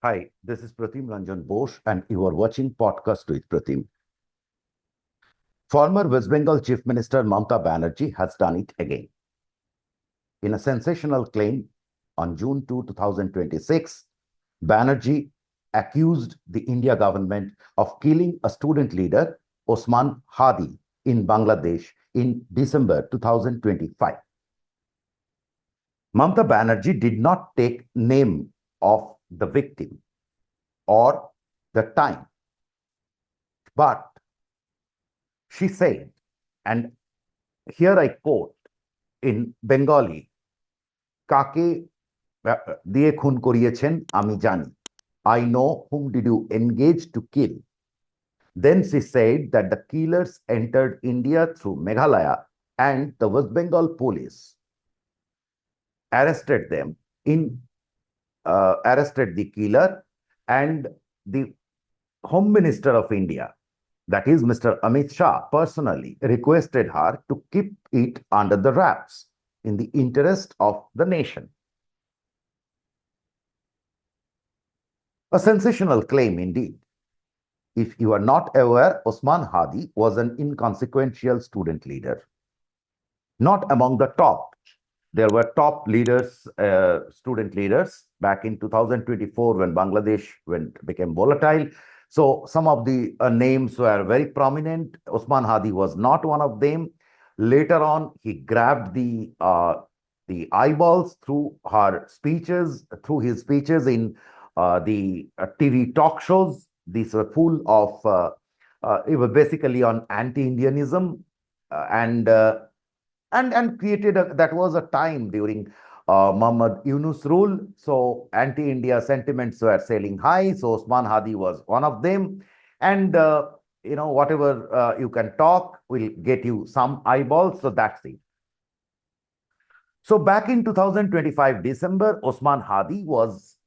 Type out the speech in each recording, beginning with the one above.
Hi, this is Pratim Bose, and you are watching Podcast with Pratim. Former West Bengal Chief Minister Mamata Banerjee has done it again. In a sensational claim on June 2, 2026, Banerjee accused the India government of killing a student leader, Osman Hadi, in Bangladesh in December 2025. Mamata Banerjee did not take name of the victim or the time, but she said, and here I quote in Bengali, কাকে দিয়ে খুন করিয়েছেন আমি জানি. I know whom did you engage to kill. Then she said that the killers entered India through Meghalaya and the West Bengal police arrested them arrested the killer, and the Home Minister of India, that is Mr. Amit Shah, personally requested her to keep it under the wraps in the interest of the nation. A sensational claim indeed. If you are not aware, Osman Hadi was an inconsequential student leader. Not among the top. There were top leaders, student leaders, back in 2024 when Bangladesh became volatile. So some of the names were very prominent. Osman Hadi was not one of them. Later on, he grabbed the eyeballs through his speeches in the TV talk shows. These were full of, it was basically on anti-Indianism and created that was a time during Muhammad Yunus rule. So anti-India sentiments were sailing high. So Osman Hadi was one of them. And, whatever you can talk will get you some eyeballs. So that's it. So back in 2025 December, Osman Hadi was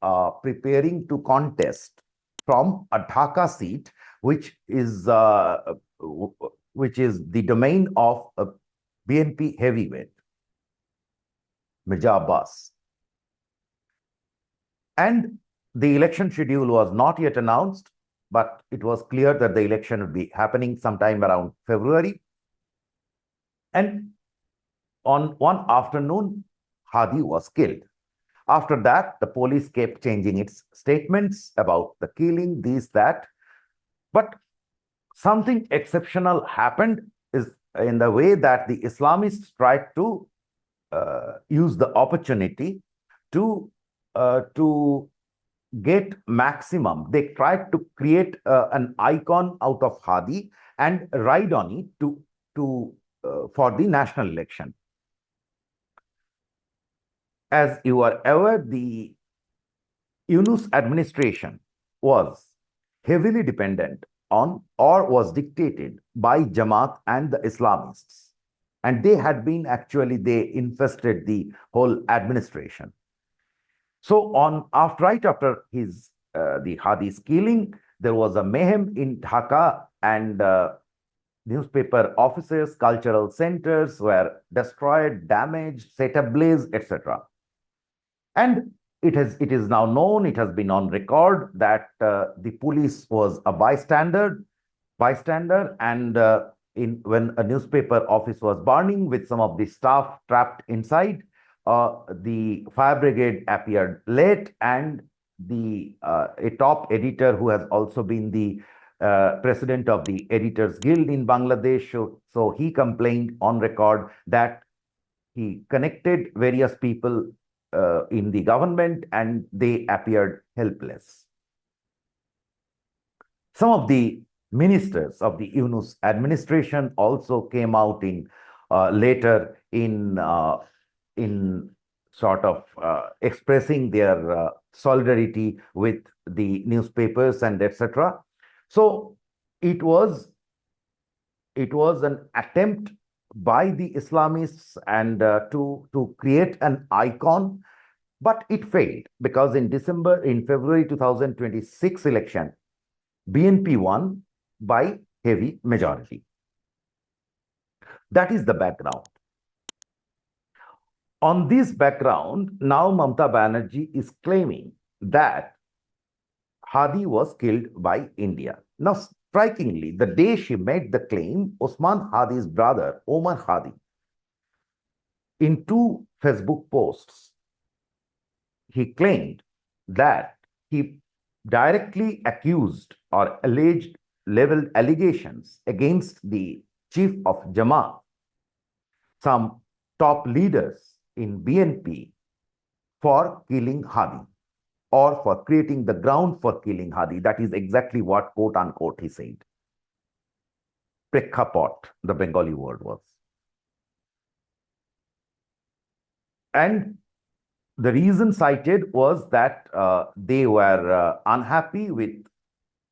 preparing to contest from a Dhaka seat, which is the domain of a BNP heavyweight, Mirza Abbas. And the election schedule was not yet announced, but it was clear that the election would be happening sometime around February. And on one afternoon, Hadi was killed. After that, the police kept changing its statements about the killing, this, that. But something exceptional happened is in the way that the Islamists tried to use the opportunity to get maximum. They tried to create an icon out of Hadi and ride on it for the national election. As you are aware, the Yunus administration was heavily dependent on or was dictated by Jamaat and the Islamists. And they they infested the whole administration. So right after the Hadi's killing, there was a mayhem in Dhaka, and newspaper offices, cultural centers were destroyed, damaged, set ablaze, etc. And it is now known, it has been on record that the police was a bystander, and when a newspaper office was burning with some of the staff trapped inside, the fire brigade appeared late, and a top editor who has also been the president of the Editors Guild in Bangladesh, so he complained on record that he connected various people in the government and they appeared helpless. Some of the ministers of the Yunus administration also came out later in sort of expressing their solidarity with the newspapers and etc. So it was an attempt by the Islamists and to create an icon, but it failed because in February 2026 election, BNP won by heavy majority. That is the background. On this background, now Mamata Banerjee is claiming that Hadi was killed by India. Now, strikingly, the day she made the claim, Osman Hadi's brother, Omar Hadi, in two Facebook posts, he claimed that he directly accused or alleged leveled allegations against the chief of Jamaat, some top leaders in BNP, for killing Hadi or for creating the ground for killing Hadi. That is exactly what, quote unquote, he said. Prekkapot, the Bengali word was. And the reason cited was that they were unhappy with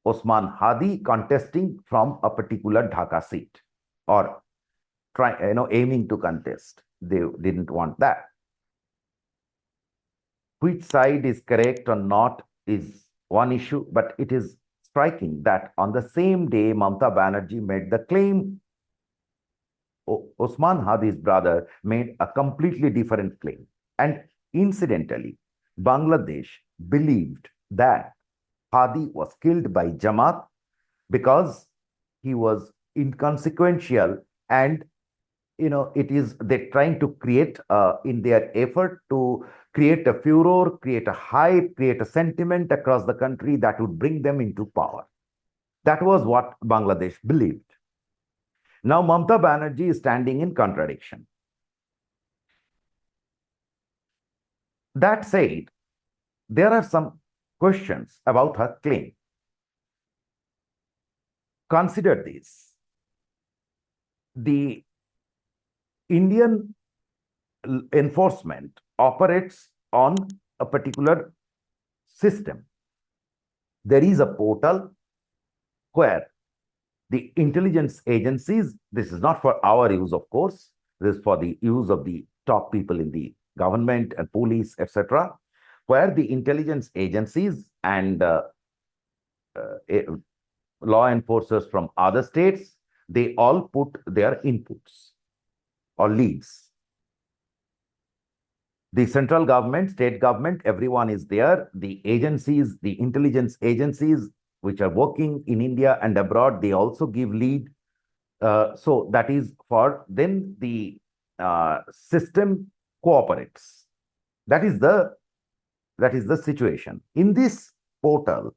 Osman Hadi contesting from a particular Dhaka seat or aiming to contest. They didn't want that. Which side is correct or not is one issue, but it is striking that on the same day Mamata Banerjee made the claim, Osman Hadi's brother made a completely different claim. And incidentally, Bangladesh believed that Hadi was killed by Jamaat because he was inconsequential, and it is they're trying to create in their effort to create a furor, create a hype, create a sentiment across the country that would bring them into power. That was what Bangladesh believed. Now Mamata Banerjee is standing in contradiction. That said, there are some questions about her claim. Consider this. The Indian enforcement operates on a particular system. There is a portal where the intelligence agencies, this is not for our use, of course, this is for the use of the top people in the government and police, etc., where the intelligence agencies and law enforcers from other states, they all put their inputs or leads. The central government, state government, everyone is there. The agencies, the intelligence agencies, which are working in India and abroad, they also give lead. So that is for then the system cooperates. That is the situation. In this portal,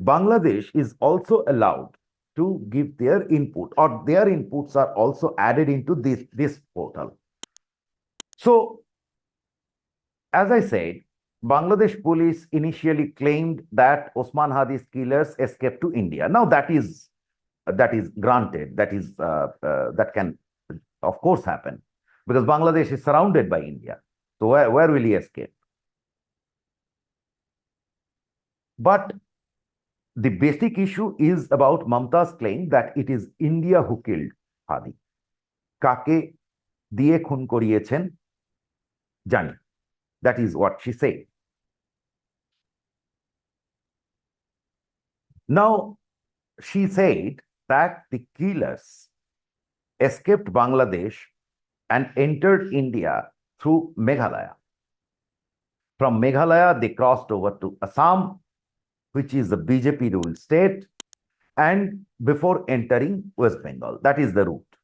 Bangladesh is also allowed to give their input, or their inputs are also added into this portal. So, as I said, Bangladesh police initially claimed that Osman Hadi's killers escaped to India. Now that is granted. That can, of course, happen because Bangladesh is surrounded by India. So where will he escape? But the basic issue is about Mamata's claim that it is India who killed Hadi. Kake diye khun koriyechen jani. That is what she said. Now, she said that the killers escaped Bangladesh and entered India through Meghalaya. From Meghalaya, they crossed over to Assam, which is a BJP ruled state, and before entering West Bengal. That is the route.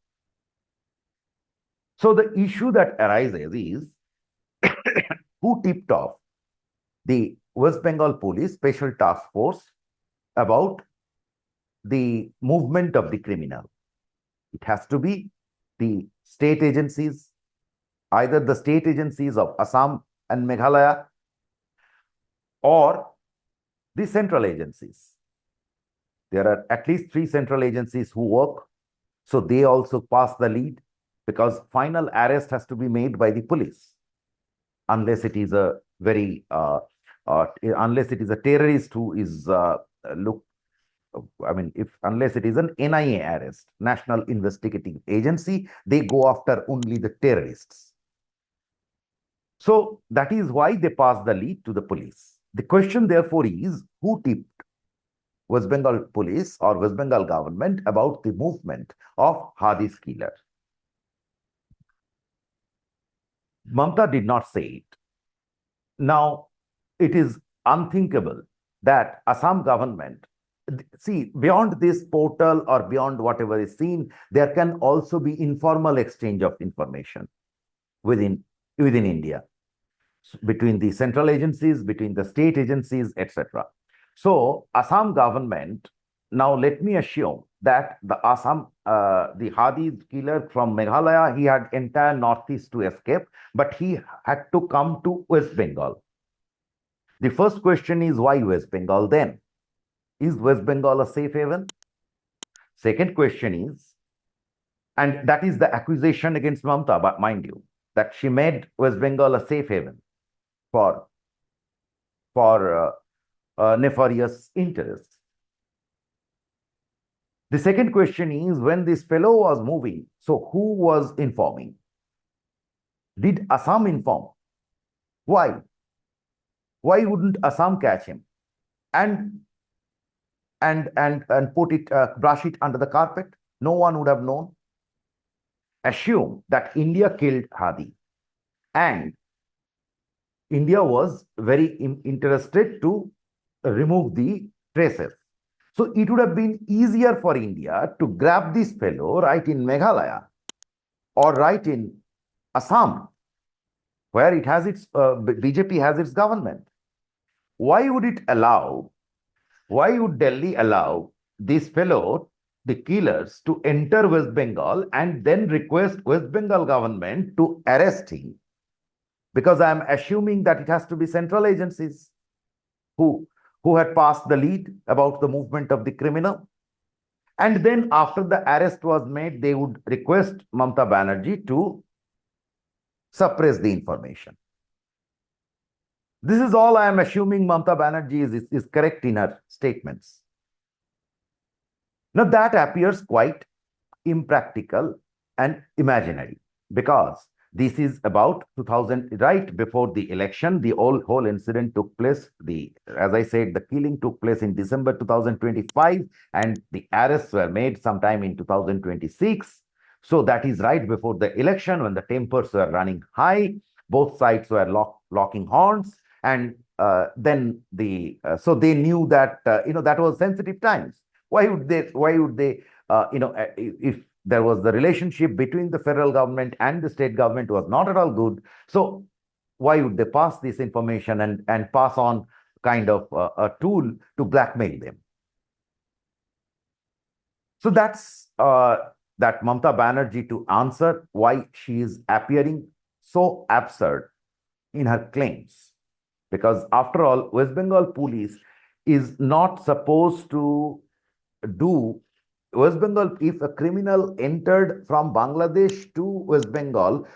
So the issue that arises is who tipped off the West Bengal Police Special Task Force about the movement of the criminal. It has to be the state agencies, either the state agencies of Assam and Meghalaya or the central agencies. There are at least 3 central agencies who work, so they also pass the lead because final arrest has to be made by the police, unless it is a very unless it is a terrorist who is unless it is an NIA arrest, National Investigating Agency, they go after only the terrorists. So that is why they pass the lead to the police. The question, therefore, is who tipped West Bengal police or West Bengal government about the movement of Hadi's killer? Mamata did not say it. Now, it is unthinkable that Assam government, see, beyond this portal or beyond whatever is seen, there can also be informal exchange of information within India, between the central agencies, between the state agencies, etc. So Assam government, now let me assume that the Hadi killer from Meghalaya, he had entire northeast to escape, but he had to come to West Bengal. The first question is, why West Bengal then? Is West Bengal a safe haven? Second question is, and that is the accusation against Mamata, but mind you, that she made West Bengal a safe haven for nefarious interests. The second question is, when this fellow was moving, so who was informing? Did Assam inform? Why? Why wouldn't Assam catch him and put it, brush it under the carpet? No one would have known. Assume that India killed Hadi, and India was very interested to remove the traces. So it would have been easier for India to grab this fellow right in Meghalaya or right in Assam, where it has its BJP has its government. Why would it allow? Why would Delhi allow this fellow, the killers, to enter West Bengal and then request West Bengal government to arrest him? Because I am assuming that it has to be central agencies who had passed the lead about the movement of the criminal. And then after the arrest was made, they would request Mamata Banerjee to suppress the information. This is all I am assuming Mamata Banerjee is correct in her statements. Now that appears quite impractical and imaginary, because this is about 2000, right before the election. The whole incident took place. As I said, the killing took place in December 2025, and the arrests were made sometime in 2026. So that is right before the election, when the tempers were running high. Both sides were locking horns, and then so they knew that that was sensitive times. Why would they? If there was the relationship between the federal government and the state government was not at all good. So why would they pass this information and pass on kind of a tool to blackmail them? So that's that Mamata Banerjee to answer why she is appearing so absurd in her claims. Because after all, West Bengal police is not supposed to do West Bengal. If a criminal entered from Bangladesh to West Bengal,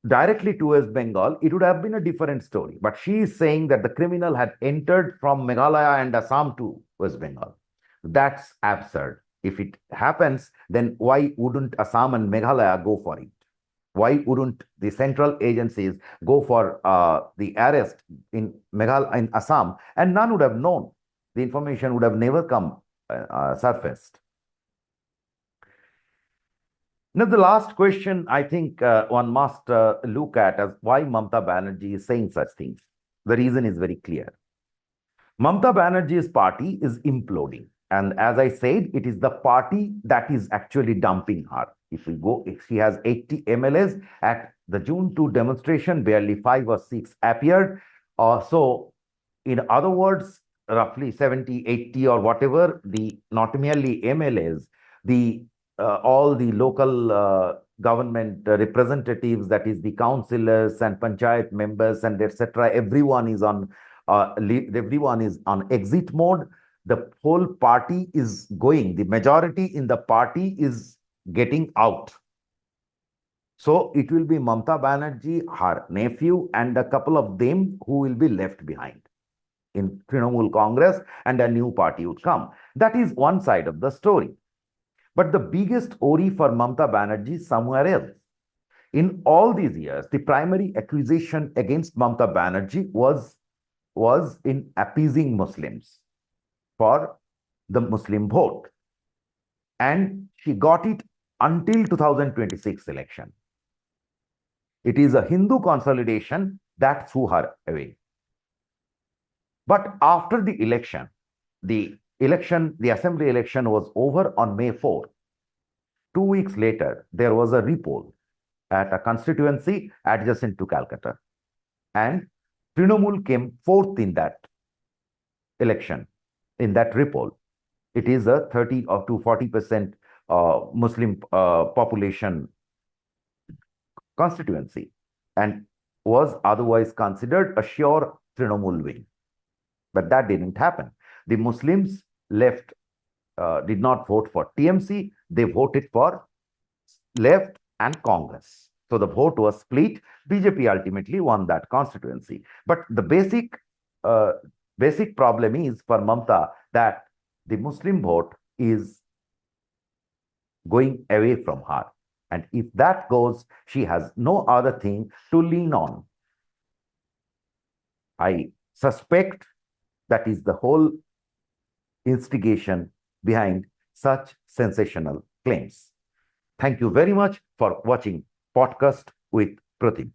directly to West Bengal, it would have been a different story. But she is saying that the criminal had entered from Meghalaya and Assam to West Bengal. That's absurd. If it happens, then why wouldn't Assam and Meghalaya go for it? Why wouldn't the central agencies go for the arrest in in Assam, and none would have known? The information would have never come surfaced. Now, the last question I think one must look at as why Mamata Banerjee is saying such things. The reason is very clear. Mamata Banerjee's party is imploding. And as I said, it is the party that is actually dumping her. If she has 80 MLAs at the June 2 demonstration, barely 5 or 6 appeared. So, in other words, roughly 70, 80 or whatever, not merely MLAs, all the local government representatives, that is the councillors and panchayat members and etc., everyone is on exit mode. The whole party is going. The majority in the party is getting out. So it will be Mamata Banerjee, her nephew, and a couple of them who will be left behind in Trinamool Congress, and a new party would come. That is one side of the story. But the biggest worry for Mamata Banerjee is somewhere else. In all these years, the primary accusation against Mamata Banerjee was in appeasing Muslims for the Muslim vote. And she got it until 2026 election. It is a Hindu consolidation that threw her away. But after the assembly election was over on May 4. 2 weeks later, there was a repoll at a constituency adjacent to Calcutta. And Trinamool came fourth in that election, in that repoll. It is a 30 or to 40% Muslim population constituency and was otherwise considered a sure Trinamool win. But that didn't happen. The Muslims left, did not vote for TMC, they voted for left and Congress. So the vote was split. BJP ultimately won that constituency. But the uh, basic problem is for Mamata that the Muslim vote is going away from her. And if that goes, she has no other thing to lean on. I suspect that is the whole instigation behind such sensational claims. Thank you very much for watching podcast with Pratim.